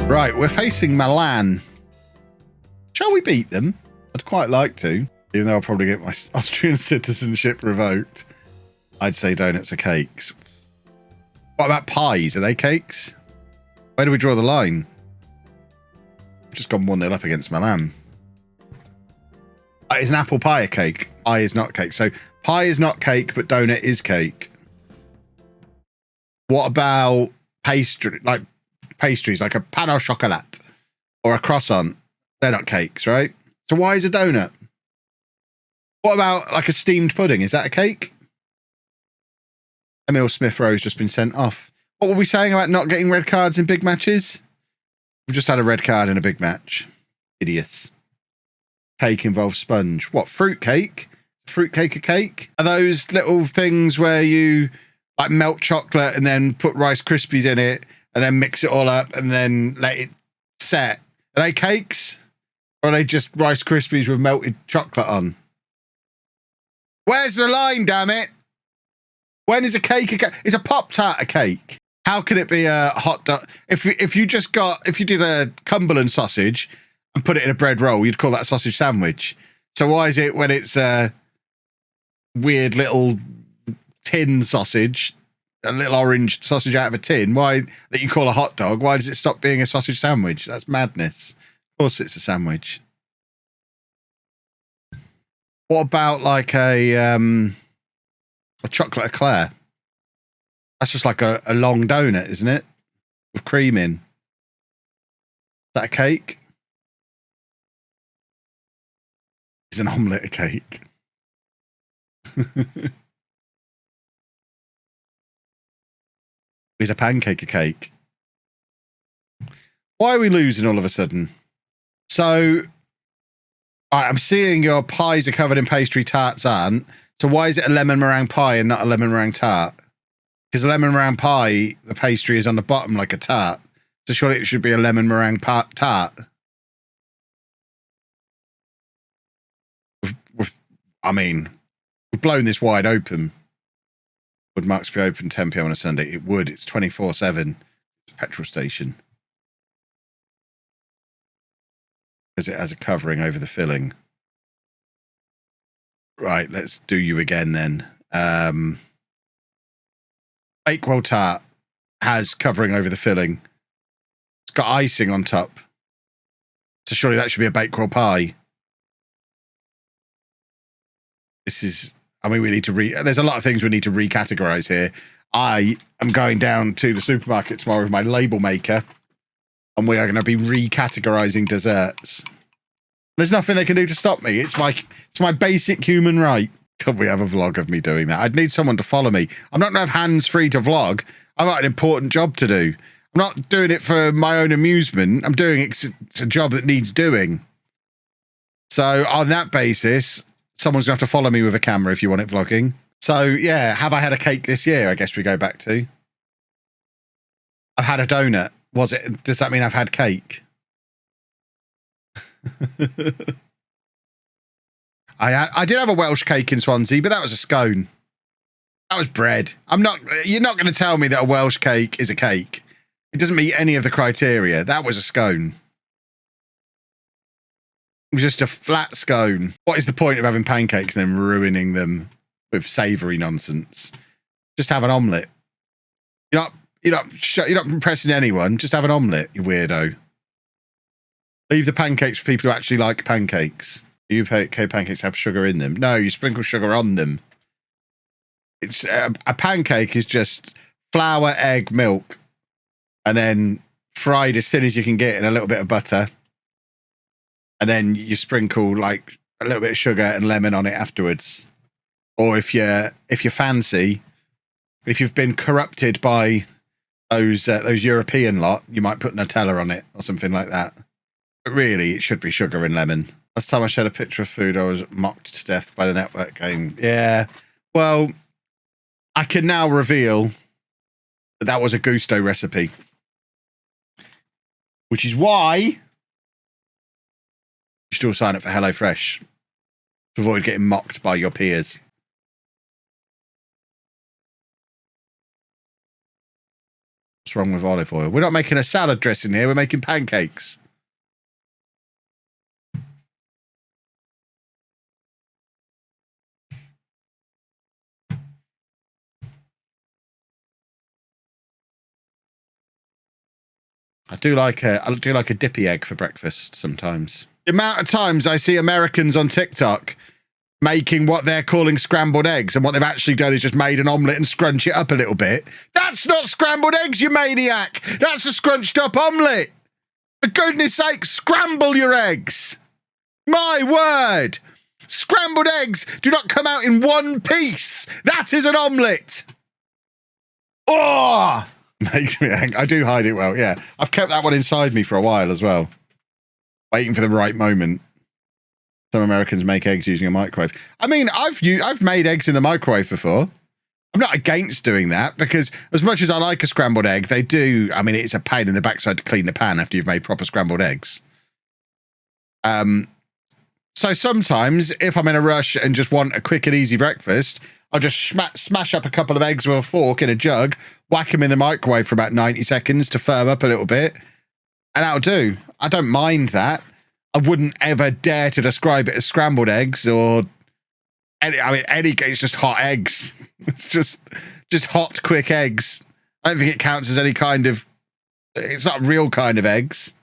Right, we're facing Milan. Shall we beat them? I'd quite like to, even though I'll probably get my Austrian citizenship revoked. I'd say donuts are cakes. What about pies? Are they cakes? Where do we draw the line? We've just gone 1-0 up against Milan. Is an apple pie a cake? Pie is not cake. So pie is not cake, but donut is cake. What about pastry? Like pastries, like a pain au chocolat or a croissant? They're not cakes, right? So why is a donut? What about like a steamed pudding? Is that a cake? Emil Smith-Rowe's just been sent off. What were we saying about not getting red cards in big matches? We've just had a red card in a big match. Idiots. Cake involves sponge. What, fruit cake? Fruit cake a cake? Are those little things where you like melt chocolate and then put Rice Krispies in it and then mix it all up and then let it set? Are they cakes? Or are they just Rice Krispies with melted chocolate on? Where's the line, damn it? When is a cake a cake? Is a Pop-Tart a cake? How can it be a hot dog? If you did a Cumberland sausage and put it in a bread roll, you'd call that a sausage sandwich. So why is it when it's a weird little tin sausage, a little orange sausage out of a tin, why that you call a hot dog? Why does it stop being a sausage sandwich? That's madness. Of course it's a sandwich. What about like a chocolate eclair? That's just like a long donut, isn't it? With cream in. Is that a cake? Is an omelette a cake? Is a pancake a cake? Why are we losing all of a sudden? So, I'm seeing your pies are covered in pastry, tarts aren't. So why is it a lemon meringue pie and not a lemon meringue tart? Because a lemon meringue pie, the pastry is on the bottom like a tart. So surely it should be a lemon meringue tart. We've blown this wide open. Would Marks be open 10 p.m. on a Sunday? It would. It's 24/7. Petrol station. Because it has a covering over the filling. Right, let's do you again then. Bakewell tart has covering over the filling. It's got icing on top. So surely that should be a Bakewell pie. This is, we need to there's a lot of things we need to recategorize here. I am going down to the supermarket tomorrow with my label maker, and we are going to be recategorizing desserts. There's nothing they can do to stop me. It's my basic human right. Could we have a vlog of me doing that? I'd need someone to follow me. I'm not going to have hands free to vlog. I've got an important job to do. I'm not doing it for my own amusement. I'm doing it. It's a job that needs doing. So on that basis, someone's going to have to follow me with a camera if you want it vlogging. So yeah, have I had a cake this year? I guess we go back to. I've had a donut. Does that mean I've had cake? I did have a Welsh cake in Swansea, but that was a scone. That was bread. You're not going to tell me that a Welsh cake is a cake. It doesn't meet any of the criteria. That was a scone. It was just a flat scone. What is the point of having pancakes and then ruining them with savoury nonsense? Just have an omelette. You're not impressing anyone. Just have an omelette, you weirdo. Leave the pancakes for people who actually like pancakes. UK pancakes have sugar in them. No, you sprinkle sugar on them. It's a pancake is just flour, egg, milk, and then fried as thin as you can get in a little bit of butter. And then you sprinkle like a little bit of sugar and lemon on it afterwards. Or if you're fancy, if you've been corrupted by those European lot, you might put Nutella on it or something like that. But really, it should be sugar and lemon. Last time I shared a picture of food, I was mocked to death by the network game. Yeah, well, I can now reveal that was a Gusto recipe. Which is why you should all sign up for HelloFresh to avoid getting mocked by your peers. What's wrong with olive oil? We're not making a salad dressing here. We're making pancakes. I do like a dippy egg for breakfast sometimes. The amount of times I see Americans on TikTok making what they're calling scrambled eggs, and what they've actually done is just made an omelette and scrunch it up a little bit. That's not scrambled eggs, you maniac! That's a scrunched up omelette! For goodness sake, scramble your eggs! My word! Scrambled eggs do not come out in one piece! That is an omelette! Oh! Makes me angry. I do hide it well, yeah. I've kept that one inside me for a while as well. Waiting for the right moment. Some Americans make eggs using a microwave. I mean, I've made eggs in the microwave before. I'm not against doing that, because as much as I like a scrambled egg, they do, I mean, it's a pain in the backside to clean the pan after you've made proper scrambled eggs. So sometimes, if I'm in a rush and just want a quick and easy breakfast, I'll just smash up a couple of eggs with a fork in a jug, whack them in the microwave for about 90 seconds to firm up a little bit, and that'll do. I don't mind that. I wouldn't ever dare to describe it as scrambled eggs or it's just hot eggs. It's just hot, quick eggs. I don't think it counts as any kind of, it's not real kind of eggs.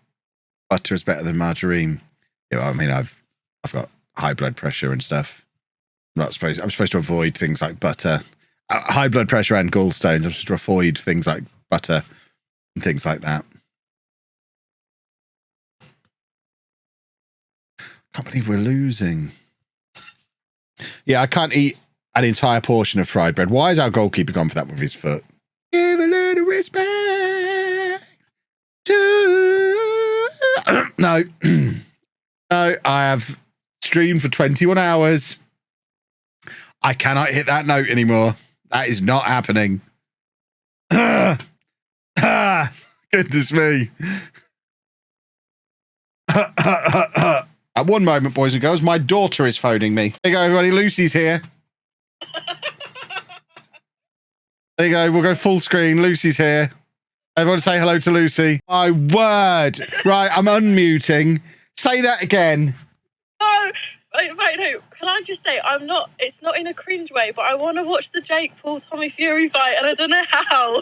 Butter is better than margarine. You know, I mean, I've got high blood pressure and stuff. I'm supposed to avoid things like butter. High blood pressure and gallstones. I'm supposed to avoid things like butter and things like that. Can't believe we're losing. Yeah, I can't eat an entire portion of fried bread. Why is our goalkeeper gone for that with his foot? Give a little respect to... No. No, I have streamed for 21 hours. I cannot hit that note anymore. That is not happening. Goodness me. At one moment, boys and girls, my daughter is phoning me. There you go, everybody. Lucy's here. There you go. We'll go full screen. Lucy's here. Everyone say hello to Lucy. My word. Right, I'm unmuting. Say that again. No. Wait, no. Can I just say, it's not in a cringe way, but I want to watch the Jake Paul Tommy Fury fight, and I don't know how.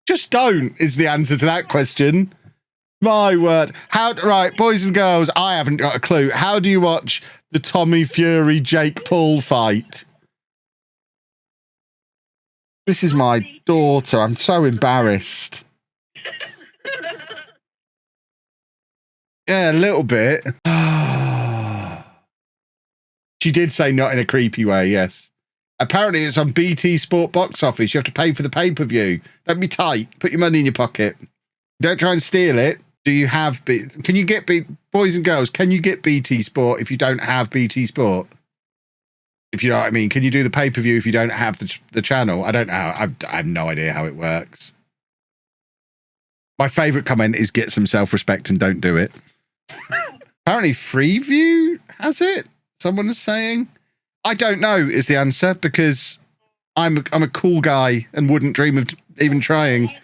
Just don't, is the answer to that question. My word. Right, boys and girls, I haven't got a clue. How do you watch the Tommy Fury Jake Paul fight? This is my daughter. I'm so embarrassed. Yeah, a little bit. She did say not in a creepy way, yes. Apparently it's on BT Sport box office. You have to pay for the pay-per-view. Don't be tight. Put your money in your pocket. Don't try and steal it. Do you have... Can you get... Boys and girls, can you get BT Sport if you don't have BT Sport? If you know what I mean. Can you do the pay-per-view if you don't have the channel? I don't know. I have no idea how it works. My favourite comment is get some self-respect and don't do it. Apparently Freeview has it. Someone is saying. I don't know is the answer, because I'm a cool guy and wouldn't dream of even trying.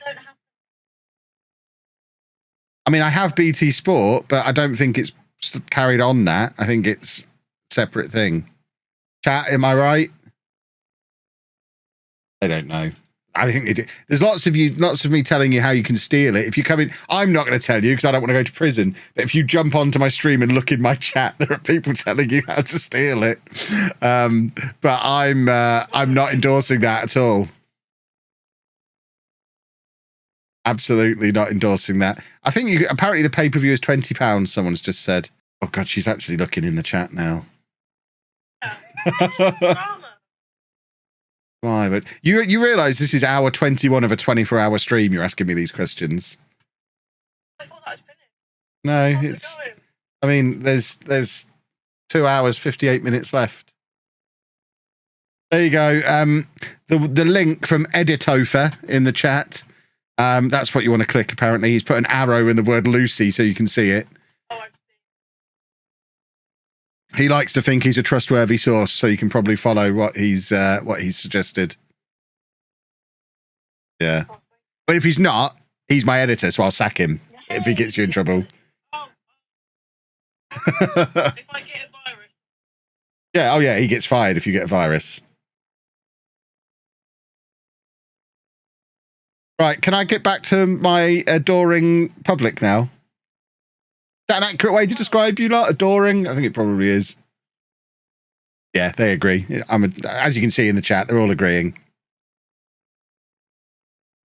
I mean, I have BT Sport, but I don't think it's carried on that. I think it's a separate thing. Chat, am I right? I don't know. I think they do. There's lots of me telling you how you can steal it. If you come in, I'm not going to tell you because I don't want to go to prison. But if you jump onto my stream and look in my chat, there are people telling you how to steal it. But I'm not endorsing that at all. Absolutely not endorsing that. I think apparently the pay-per-view is £20. Someone's just said. Oh God, she's actually looking in the chat now. Why? But you realise this is hour 21 of a 24-hour stream. You're asking me these questions. I thought that was finished. No, it's. I mean, there's 2 hours 58 minutes left. There you go. The link from Editofer in the chat. That's what you want to click. Apparently, he's put an arrow in the word Lucy so you can see it. Oh, I've seen. He likes to think he's a trustworthy source, so you can probably follow what he's suggested. Yeah. But if he's not, he's my editor, so I'll sack him if he gets you in trouble. If I get a virus. Yeah, oh yeah, he gets fired if you get a virus. Right, can I get back to my adoring public now? Is that an accurate way to describe you lot? Adoring? I think it probably is. Yeah, they agree. As you can see in the chat, they're all agreeing.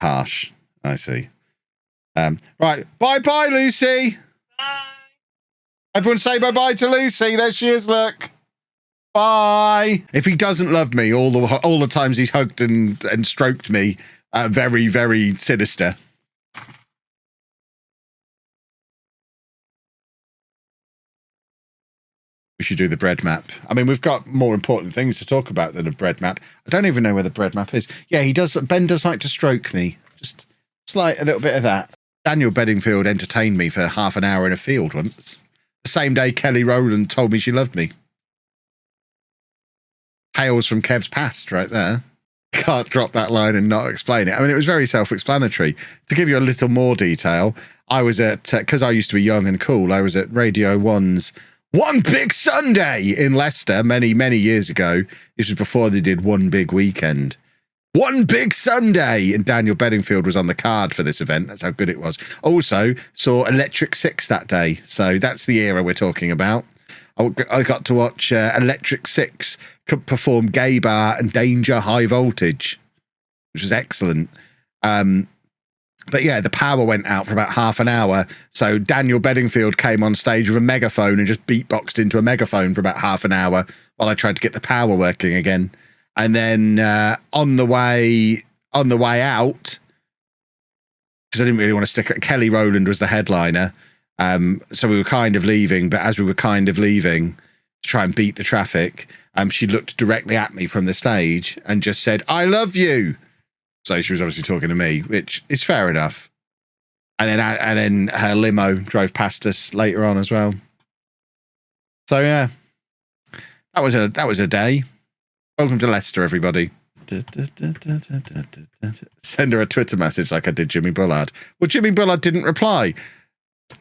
Harsh. I see. Right, bye-bye, Lucy. Bye. Everyone say bye-bye to Lucy. There she is, look. Bye. If he doesn't love me all the times he's hugged and stroked me, very, very sinister. We should do the bread map. I mean, we've got more important things to talk about than a bread map. I don't even know where the bread map is. Yeah, he does. Ben does like to stroke me. Just a little bit of that. Daniel Bedingfield entertained me for half an hour in a field once. The same day Kelly Rowland told me she loved me. Hails from Kev's past right there. Can't drop that line and not explain it. I mean, it was very self-explanatory. To give you a little more detail, I was at, because I used to be young and cool, I was at Radio 1's One Big Sunday in Leicester many, many years ago. This was before they did One Big Weekend. One Big Sunday! And Daniel Bedingfield was on the card for this event. That's how good it was. Also, saw Electric Six that day. So that's the era we're talking about. I got to watch Electric Six perform Gay Bar and Danger High Voltage, which was excellent. But yeah, the power went out for about half an hour. So Daniel Bedingfield came on stage with a megaphone and just beatboxed into a megaphone for about half an hour while I tried to get the power working again. And then on the way out, because I didn't really want to stick it, Kelly Rowland was the headliner. So we were kind of leaving, but as we were kind of leaving to try and beat the traffic, she looked directly at me from the stage and just said, "I love you." So she was obviously talking to me, which is fair enough. And then her limo drove past us later on as well. So yeah, that was a day. Welcome to Leicester, everybody. Send her a Twitter message like I did Jimmy Bullard. Well, Jimmy Bullard didn't reply.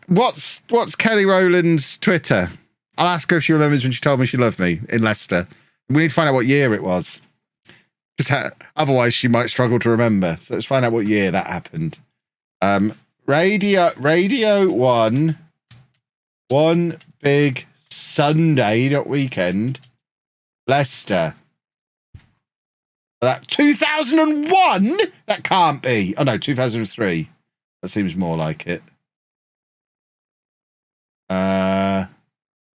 What's Kelly Rowland's Twitter? I'll ask her if she remembers when she told me she loved me in Leicester. We need to find out what year it was, because otherwise she might struggle to remember. So let's find out what year that happened. Radio 1 Big Sunday, not weekend, Leicester. That 2001? That can't be. Oh no, 2003. That seems more like it.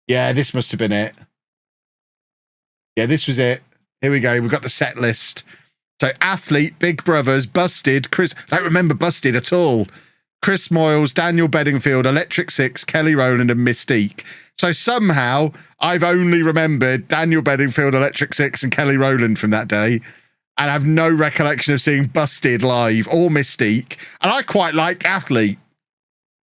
Yeah, this must have been it. Yeah, this was it. Here we go. We've got the set list. So Athlete, Big Brothers, Busted, Chris. Don't remember Busted at all. Chris Moyles, Daniel Bedingfield, Electric Six, Kelly Rowland, and Mystique. So somehow I've only remembered Daniel Bedingfield, Electric Six, and Kelly Rowland from that day. And I have no recollection of seeing Busted live or Mystique. And I quite liked Athlete.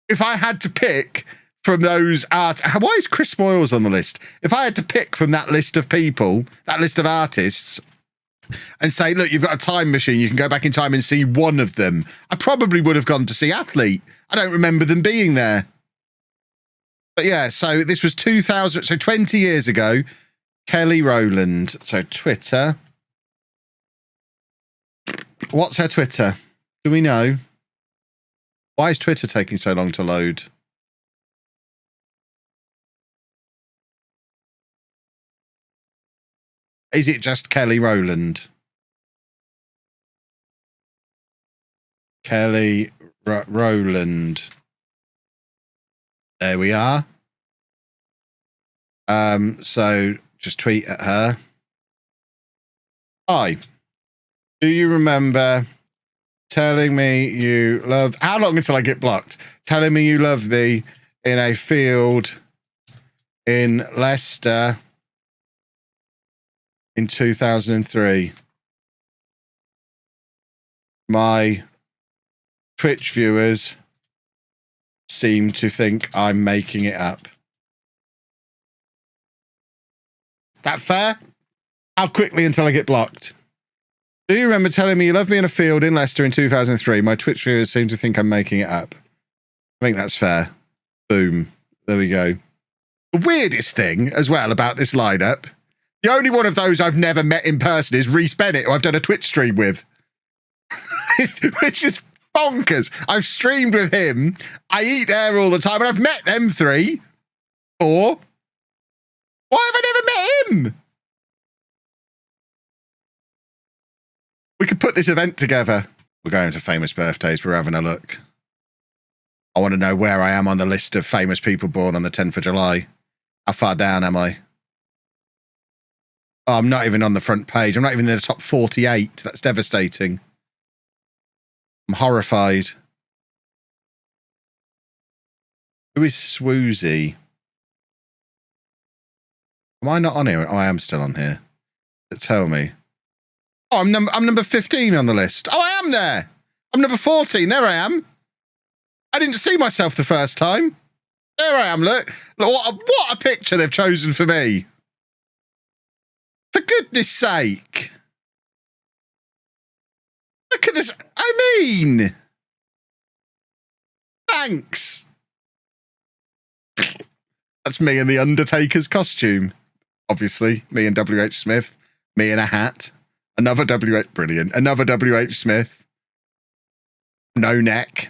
If I had to pick from those why is Chris Moyles on the list? If I had to pick from that list of people, that list of artists, and say, look, you've got a time machine, you can go back in time and see one of them, I probably would have gone to see Athlete. I don't remember them being there. But yeah, so this was 2000, so 20 years ago, Kelly Rowland. So Twitter. What's her Twitter? Do we know? Why is Twitter taking so long to load? Is it just Kelly Rowland? Kelly Rowland. There we are. So just tweet at her. Hi. Do you remember telling me you love... How long until I get blocked? Telling me you love me in a field in Leicester in 2003. My Twitch viewers seem to think I'm making it up. That fair? How quickly until I get blocked? Do you remember telling me you loved me in a field in Leicester in 2003? My Twitch viewers seem to think I'm making it up. I think that's fair. Boom. There we go. The weirdest thing as well about this lineup, the only one of those I've never met in person is Reese Bennett, who I've done a Twitch stream with. Which is bonkers. I've streamed with him. I eat there all the time, and I've met them 3. 4. Why have I never met him? We could put this event together. We're going to famous birthdays. We're having a look. I want to know where I am on the list of famous people born on the 10th of July. How far down am I? Oh, I'm not even on the front page. I'm not even in the top 48. That's devastating. I'm horrified. Who is Swoozy? Am I not on here? Oh, I am still on here. Tell me. Oh, I'm number 15 on the list. Oh, I am there. I'm number 14. There I am. I didn't see myself the first time. There I am, look. What a picture they've chosen for me. For goodness sake. Look at this. I mean. Thanks. That's me in the Undertaker's costume. Obviously, me and W.H. Smith. Me in a hat. Another W.H. Brilliant. Another W.H. Smith. No neck.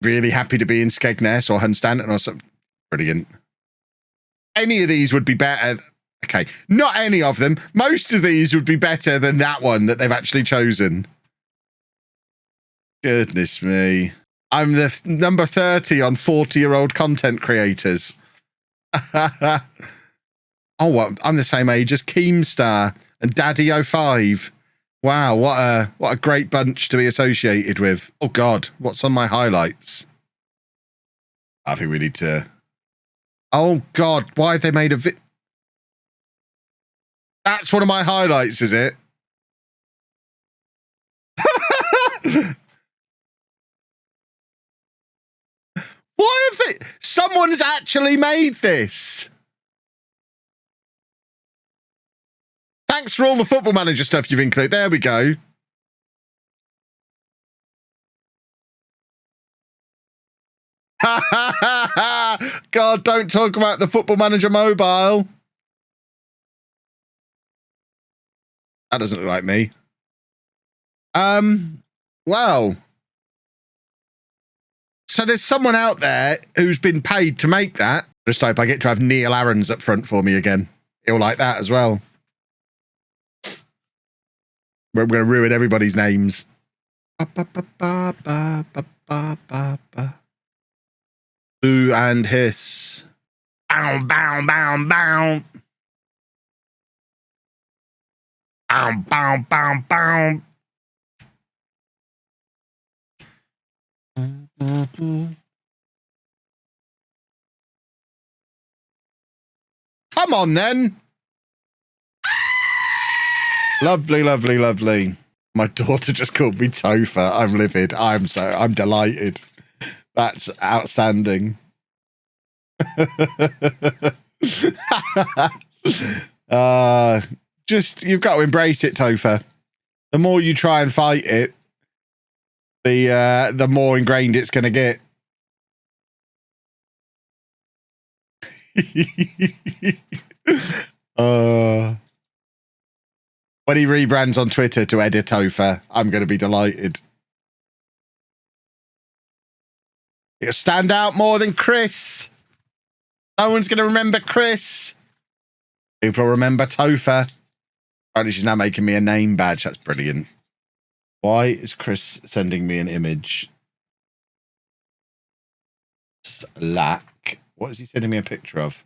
Really happy to be in Skegness or Hunstanton or something. Brilliant. Any of these would be better. Okay, not any of them. Most of these would be better than that one that they've actually chosen. Goodness me. I'm the number 30 on 40-year-old content creators. Oh, what? I'm the same age as Keemstar and Daddy05. Wow, what a great bunch to be associated with. Oh, God, what's on my highlights? I think we need to... Oh, God, why have they made a... That's one of my highlights, is it? Why have they... Someone's actually made this. Thanks for all the Football Manager stuff you've included. There we go. God, don't talk about the Football Manager mobile. That doesn't look like me. Wow. So there's someone out there who's been paid to make that. Just hope I get to have Neil Aarons up front for me again. He'll like that as well. We're going to ruin everybody's names. Boo and hiss. Bow, bow, bow, bow. Bow, bow, bow, bow. Come on, then. Lovely, lovely, lovely. My daughter just called me Topher. I'm livid. I'm delighted. That's outstanding. Just, you've got to embrace it, Topher. The more you try and fight it, the more ingrained it's going to get. When he rebrands on Twitter to Edit Topher, I'm going to be delighted. It'll stand out more than Chris. No one's going to remember Chris. People remember Topher. Apparently she's now making me a name badge. That's brilliant. Why is Chris sending me an image? Slack. What is he sending me a picture of?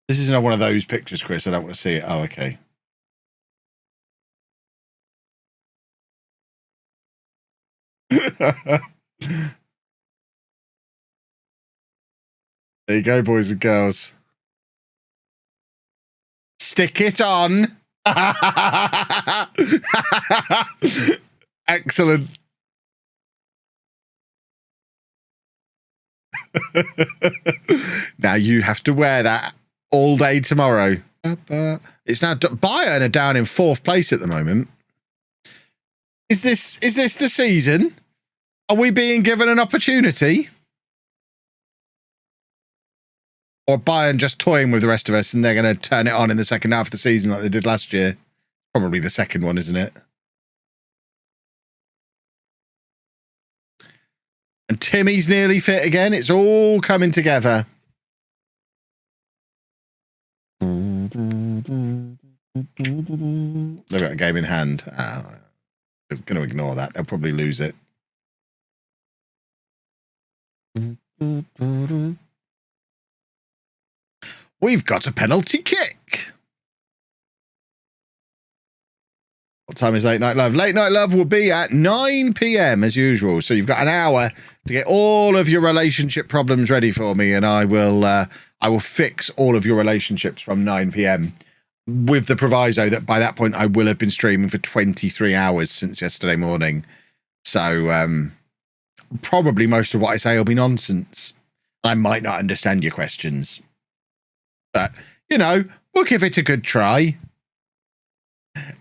This isn't one of those pictures, Chris. I don't want to see it. Oh, okay. There you go, boys and girls. Stick it on. Excellent. Now you have to wear that all day tomorrow. It's now Bayern are down in 4th place at the moment. Is this the season? Are we being given an opportunity? Or Bayern just toying with the rest of us and they're going to turn it on in the second half of the season like they did last year? Probably the second one, isn't it? And Timmy's nearly fit again. It's all coming together. They've got a game in hand. I'm going to ignore that. They'll probably lose it. We've got a penalty kick. What time is Late Night Love? Late Night Love will be at 9 p.m. as usual. So you've got an hour to get all of your relationship problems ready for me, and I will fix all of your relationships from 9 p.m. with the proviso that by that point I will have been streaming for 23 hours since yesterday morning. So probably most of what I say will be nonsense. I might not understand your questions. But, you know, we'll give it a good try.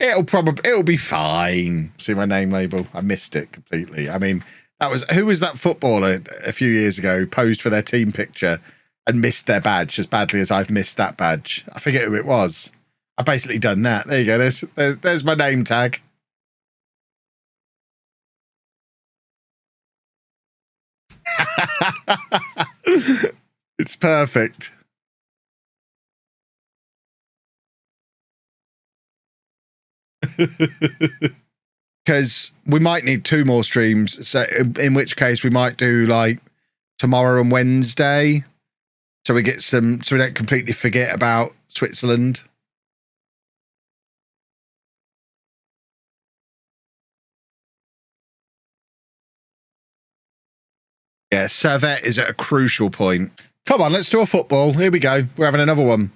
It'll be fine. See my name label? I missed it completely. I mean, who was that footballer a few years ago who posed for their team picture and missed their badge as badly as I've missed that badge? I forget who it was. I've basically done that. There you go. There's my name tag. It's perfect. Because we might need 2 more streams, so in which case we might do like tomorrow and Wednesday, so we get so we don't completely forget about Switzerland. Yeah, Servette is at a crucial point. Come on, let's do a football. Here we go. We're having another one.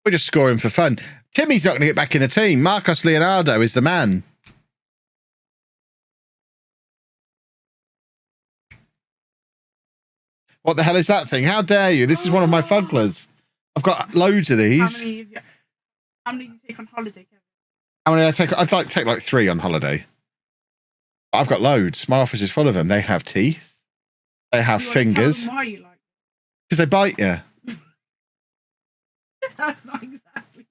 We're just scoring for fun. Timmy's not going to get back in the team. Marcos Leonardo is the man. What the hell is that thing? How dare you? This is one of my fugglers. I've got loads of these. How many do you take on holiday, Kevin? How many did I take? I'd take like 3 on holiday. I've got loads. My office is full of them. They have teeth. They have fingers. Why you like? Because they bite you. That's not exactly.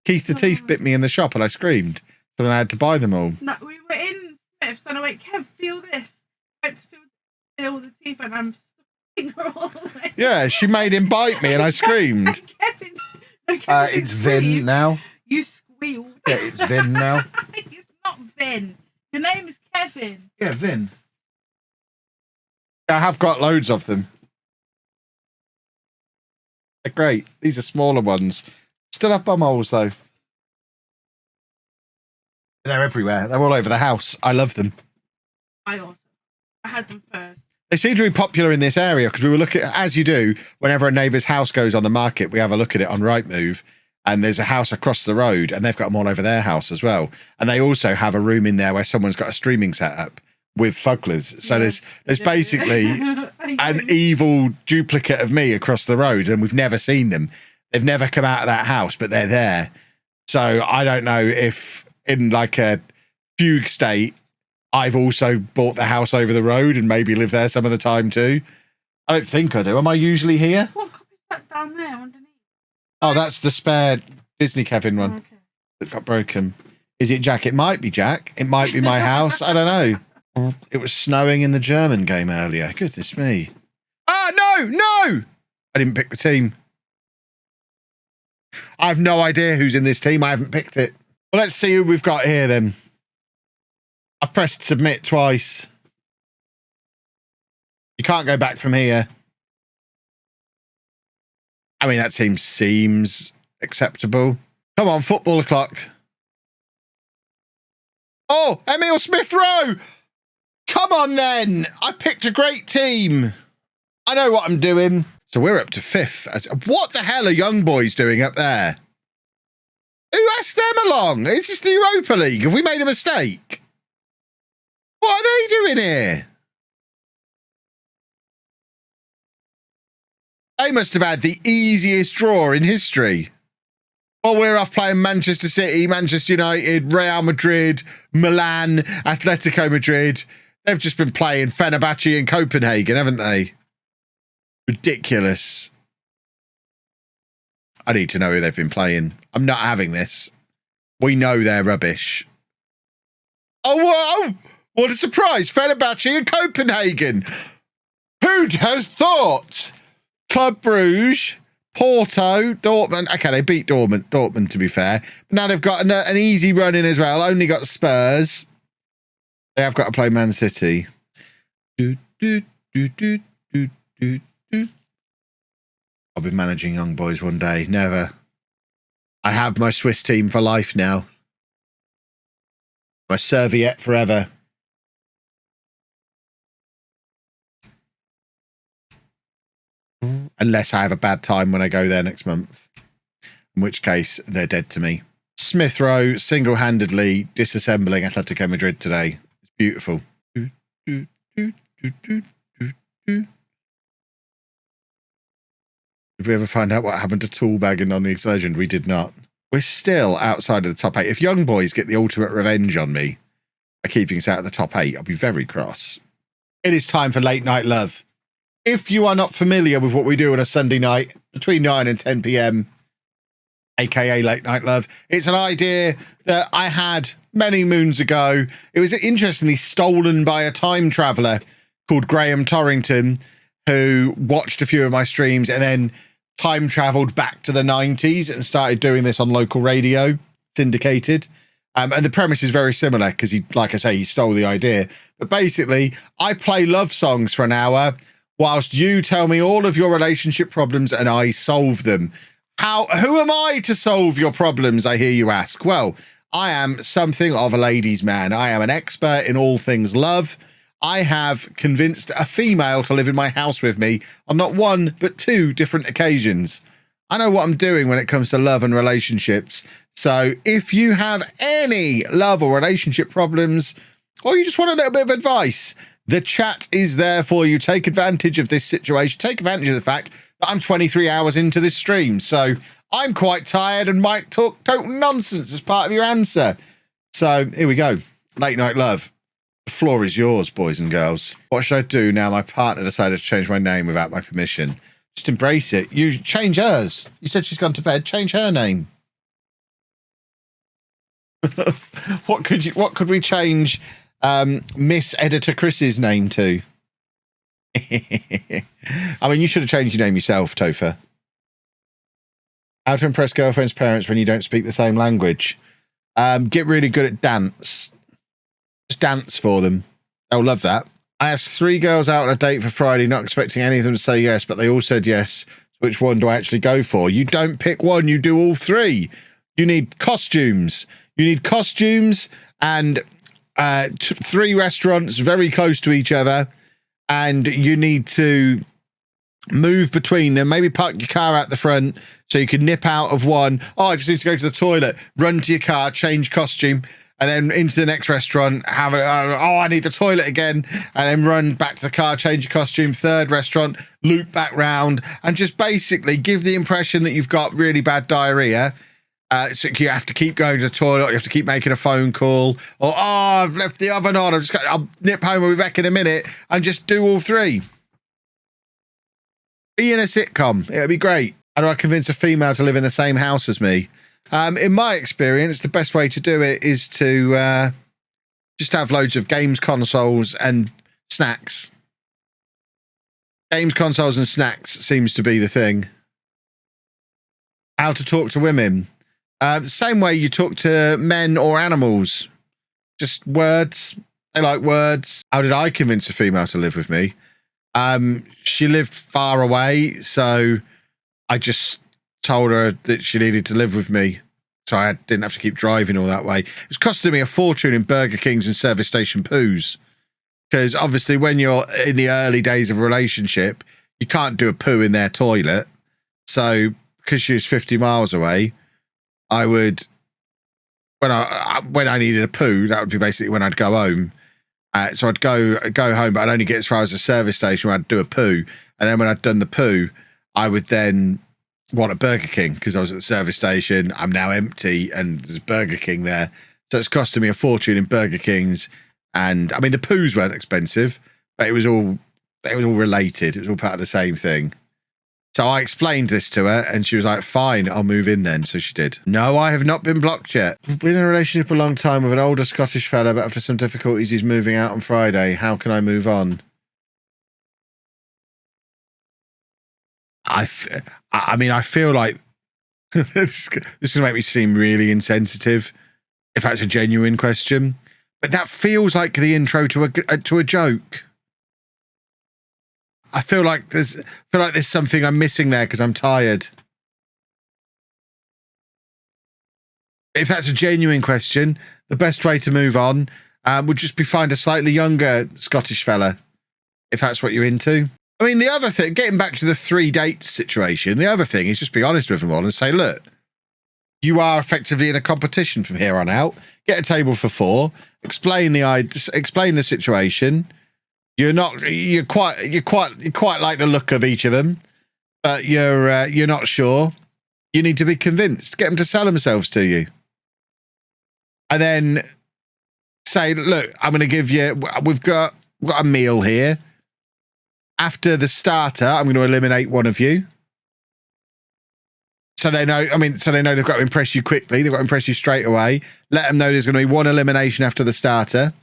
Keith the Teeth bit me in the shop and I screamed. So then I had to buy them all. No, we were in Smith's and I went, Kev, feel this. I went to feel the teeth and I'm sticking her all the way. Yeah, she made him bite me and I screamed. It's Vin now. You squealed. Yeah, it's Vin now. It's not Vin. Your name is Kevin. Yeah, Vin. I have got loads of them. They're great. These are smaller ones. Still have bum holes, though. They're everywhere. They're all over the house. I love them. I had them first. They seem to be popular in this area because we were looking, as you do, whenever a neighbour's house goes on the market, we have a look at it on Rightmove, and there's a house across the road, and they've got them all over their house as well. And they also have a room in there where someone's got a streaming setup with fugglers. So there's basically an evil duplicate of me across the road, and we've never seen them. They've never come out of that house, but they're there. So I don't know if in like a fugue state, I've also bought the house over the road and maybe live there some of the time too. I don't think I do. Am I usually here? What copy is that down there underneath? Oh, that's the spare Disney Kevin one Okay. that got broken. Is it Jack? It might be Jack. It might be my house. I don't know. It was snowing in the German game earlier. Goodness me. Ah, no! I didn't pick the team. I have no idea who's in this team. I haven't picked it. Well, let's see who we've got here then. I've pressed submit twice. You can't go back from here. I mean, that team seems acceptable. Come on, football o'clock. Oh, Emil Smith-Rowe! Come on then! I picked a great team. I know what I'm doing. So we're up to 5th. What the hell are young boys doing up there? Who asked them along? Is this the Europa League? Have we made a mistake? What are they doing here? They must have had the easiest draw in history. While we're off playing Manchester City, Manchester United, Real Madrid, Milan, Atletico Madrid, they've just been playing Fenerbahce and Copenhagen, haven't they? Ridiculous. I need to know who they've been playing. I'm not having this. We know they're rubbish. Oh, whoa! What a surprise. Fenerbahce and Copenhagen. Who'd have thought? Club Brugge, Porto, Dortmund. Okay, they beat Dortmund, to be fair. But now they've got an easy run in as well. Only got Spurs. They have got to play Man City. I'll be managing young boys one day. Never. I have my Swiss team for life now. My serviette forever. Unless I have a bad time when I go there next month. In which case, they're dead to me. Smith Rowe single-handedly disassembling Atletico Madrid today. It's beautiful. Did we ever find out what happened to Toolbag and Non-League Legend? We did not. We're still outside of the top 8. If young boys get the ultimate revenge on me by keeping us out of the top 8, I'll be very cross. It is time for Late Night Love. If you are not familiar with what we do on a Sunday night between 9 and 10 p.m, aka Late Night Love, it's an idea that I had many moons ago. It was interestingly stolen by a time traveller called Graham Torrington, who watched a few of my streams and then time travelled back to the 90s and started doing this on local radio, syndicated. And the premise is very similar because he, like I say, he stole the idea. But basically, I play love songs for an hour whilst you tell me all of your relationship problems and I solve them. Who am I to solve your problems, I hear you ask? Well, I am something of a ladies' man. I am an expert in all things love. I have convinced a female to live in my house with me on not one, but 2 different occasions. I know what I'm doing when it comes to love and relationships. So if you have any love or relationship problems, or you just want a little bit of advice, the chat is there for you. Take advantage of this situation. Take advantage of the fact that I'm 23 hours into this stream. So I'm quite tired and might talk total nonsense as part of your answer. So here we go. Late Night Love. The floor is yours, boys and girls. What should I do now my partner decided to change my name without my permission? Just embrace it. You change hers. You said she's gone to bed. Change her name. What could we change Miss Editor Chris's name to? I mean, you should have changed your name yourself, Topher. How to impress girlfriend's parents when you don't speak the same language? Get really good at dance. Just dance for them. They'll love that. I asked 3 girls out on a date for Friday, not expecting any of them to say yes, but they all said yes. Which one do I actually go for? You don't pick one, you do all 3. You need costumes. You need costumes and 3 restaurants very close to each other, and you need to move between them. Maybe park your car out the front so you can nip out of one. Oh, I just need to go to the toilet. Run to your car, change costume, and then into the next restaurant. I need the toilet again, and then run back to the car, change your costume. 3rd restaurant, loop back round, and just basically give the impression that you've got really bad diarrhea. So you have to keep going to the toilet, you have to keep making a phone call, or, I've left the oven on, I'll nip home, I'll be back in a minute, and just do all 3. Be in a sitcom. It would be great. How do I convince a female to live in the same house as me? In my experience, the best way to do it is to just have loads of games consoles and snacks. Games consoles and snacks seems to be the thing. How to talk to women. The same way you talk to men or animals. Just words. They like words. How did I convince a female to live with me? She lived far away, so I just told her that she needed to live with me, so I didn't have to keep driving all that way. It was costing me a fortune in Burger Kings and service station poos, because obviously when you're in the early days of a relationship, you can't do a poo in their toilet. So because she was 50 miles away, I would, when I needed a poo, that would be basically when I'd go home. So I'd go home, but I'd only get as far as the service station where I'd do a poo. And then when I'd done the poo, I would then want a Burger King because I was at the service station. I'm now empty and there's Burger King there. So it's costing me a fortune in Burger Kings. And I mean, the poos weren't expensive, but it was all related. It was all part of the same thing. So I explained this to her and she was like, fine, I'll move in then. So she did. No, I have not been blocked yet. I've been in a relationship a long time with an older Scottish fella, but after some difficulties, he's moving out on Friday. How can I move on? I mean, I feel like this is going to make me seem really insensitive if that's a genuine question, but that feels like the intro to a joke. I feel like there's something I'm missing there because I'm tired. If that's a genuine question, the best way to move on would just be find a slightly younger Scottish fella, if that's what you're into. I mean, the other thing, getting back to the 3 dates situation, the other thing is just be honest with them all and say, look, you are effectively in a competition from here on out. Get a table for 4, explain the situation. You're quite like the look of each of them, but you're not sure. You need to be convinced. Get them to sell themselves to you. And then say, look, I'm going to give you, we've got a meal here. After the starter, I'm going to eliminate one of you. So they know, they've got to impress you quickly. They've got to impress you straight away. Let them know there's going to be 1 elimination after the starter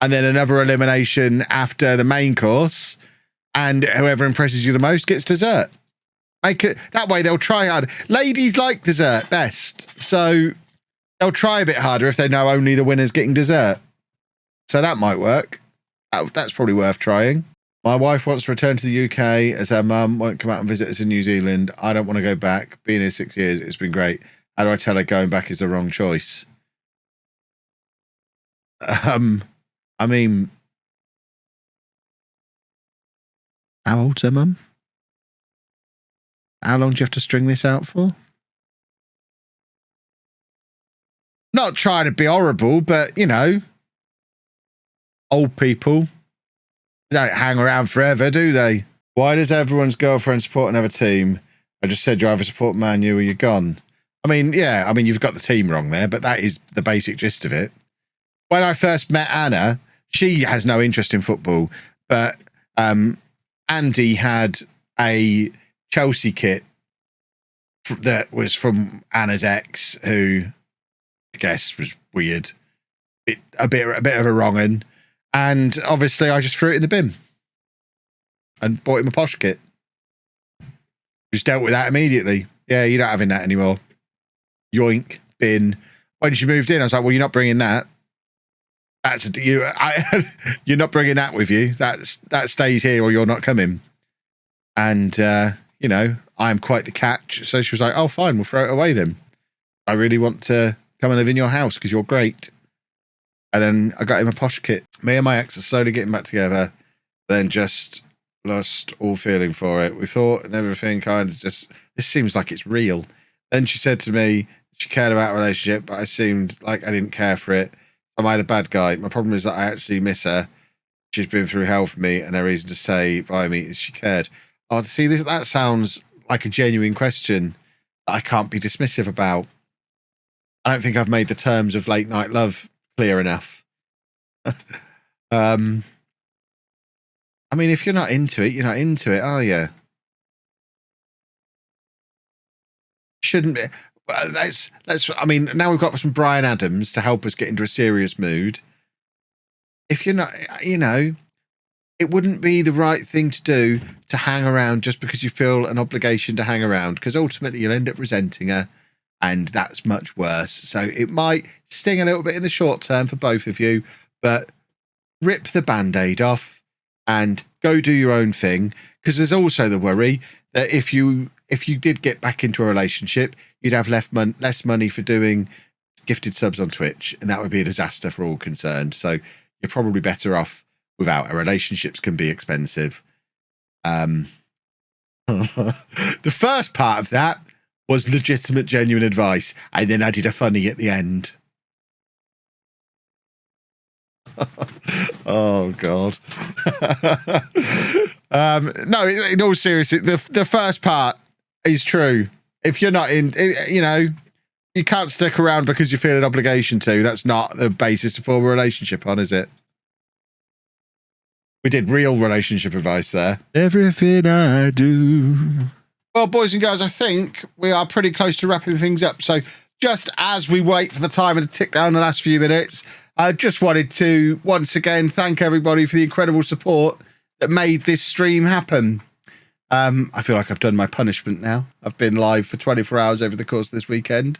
and then another elimination after the main course. And whoever impresses you the most gets dessert. Make it that way. They'll try hard. Ladies like dessert best. So they'll try a bit harder if they know only the winner's getting dessert. So that might work. That's probably worth trying. My wife wants to return to the UK as her mum won't come out and visit us in New Zealand. I don't want to go back. Being here 6 years, it's been great. How do I tell her going back is the wrong choice? I mean, how old's her mum? How long do you have to string this out for? Not trying to be horrible, but, you know, old people don't hang around forever, do they? Why does everyone's girlfriend support another team? I just said you either support Man U or you're gone. I mean, yeah, I mean, you've got the team wrong there, but that is the basic gist of it. When I first met Anna, she has no interest in football, but Andy had a Chelsea kit that was from Anna's ex, who I guess was weird. A bit of a wrong un. And obviously I just threw it in the bin and bought him a posh kit. Just dealt with that immediately. Yeah, you're not having that anymore. Yoink, bin. When she moved in, I was like, well, you're not bringing that. You're not bringing that with you. That stays here or you're not coming. And, you know, I'm quite the catch. So she was like, oh, fine, we'll throw it away then. I really want to come and live in your house because you're great. And then I got him a posh kit. Me and my ex are slowly getting back together, then just lost all feeling for it. We thought and everything kind of just, this seems like it's real. Then she said to me, she cared about a relationship, but I seemed like I didn't care for it. Am I the bad guy? My problem is that I actually miss her. She's been through hell for me, and her reason to say bye me is she cared. Oh, see, that sounds like a genuine question that I can't be dismissive about. I don't think I've made the terms of late night love clear enough. I mean, if you're not into it, you're not into it, are you? Shouldn't be. Let's. I mean, now we've got some Brian Adams to help us get into a serious mood. If you're not, you know, it wouldn't be the right thing to do to hang around just because you feel an obligation to hang around, because ultimately you'll end up resenting her. And that's much worse. So it might sting a little bit in the short term for both of you, but rip the Band-Aid off and go do your own thing. Because there's also the worry that if you did get back into a relationship, you'd have less money for doing gifted subs on Twitch, and that would be a disaster for all concerned. So you're probably better off without. Relationships can be expensive. The first part of that was legitimate, genuine advice. I then added a funny at the end. Oh God. No, in all seriousness, the first part is true. If you're not in, you know, you can't stick around because you feel an obligation to. That's not the basis to form a relationship on, is it? We did real relationship advice there. Everything I do. Well, boys and girls, I think we are pretty close to wrapping things up. So just as we wait for the timer to tick down the last few minutes, I just wanted to once again thank everybody for the incredible support that made this stream happen. I feel like I've done my punishment now. I've been live for 24 hours over the course of this weekend.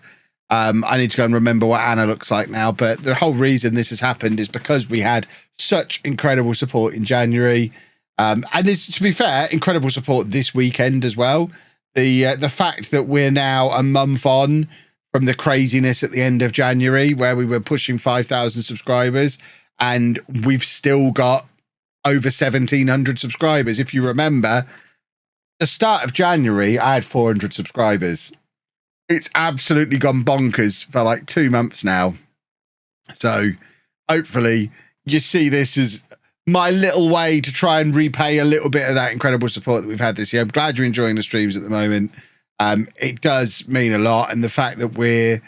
I need to go and remember what Anna looks like now, but the whole reason this has happened is because we had such incredible support in January. And this, to be fair, incredible support this weekend as well. The fact that we're now a month on from the craziness at the end of January, where we were pushing 5,000 subscribers, and we've still got over 1,700 subscribers. If you remember, the start of January, I had 400 subscribers. It's absolutely gone bonkers for like 2 months now. So hopefully you see this as my little way to try and repay a little bit of that incredible support that we've had this year. I'm glad you're enjoying the streams at the moment. It does mean a lot. And the fact that we're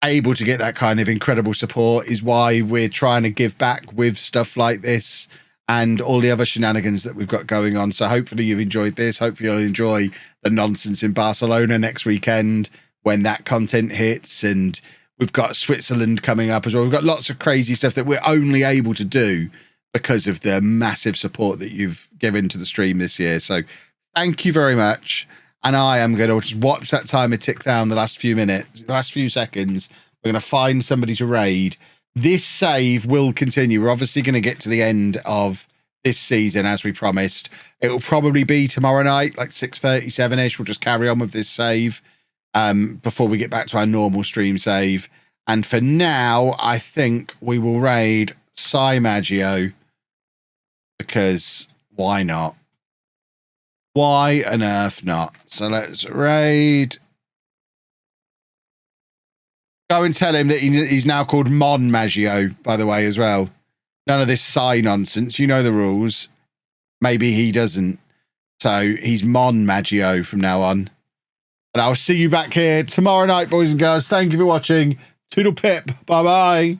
able to get that kind of incredible support is why we're trying to give back with stuff like this and all the other shenanigans that we've got going on. So hopefully you've enjoyed this. Hopefully you'll enjoy the nonsense in Barcelona next weekend when that content hits. And we've got Switzerland coming up as well. We've got lots of crazy stuff that we're only able to do because of the massive support that you've given to the stream this year. So thank you very much. And I am going to just watch that timer tick down the last few minutes, the last few seconds. We're going to find somebody to raid. This save will continue. We're obviously going to get to the end of this season, as we promised. It will probably be tomorrow night, like 6:37ish. We'll just carry on with this save before we get back to our normal stream save. And for now, I think we will raid Maggio, because why not? Why on earth not? So let's raid. Go and tell him that he's now called Mon Maggio, by the way, as well. None of this Psy nonsense. You know the rules. Maybe he doesn't. So he's Mon Maggio from now on. And I'll see you back here tomorrow night, boys and girls. Thank you for watching. Toodle pip. Bye-bye.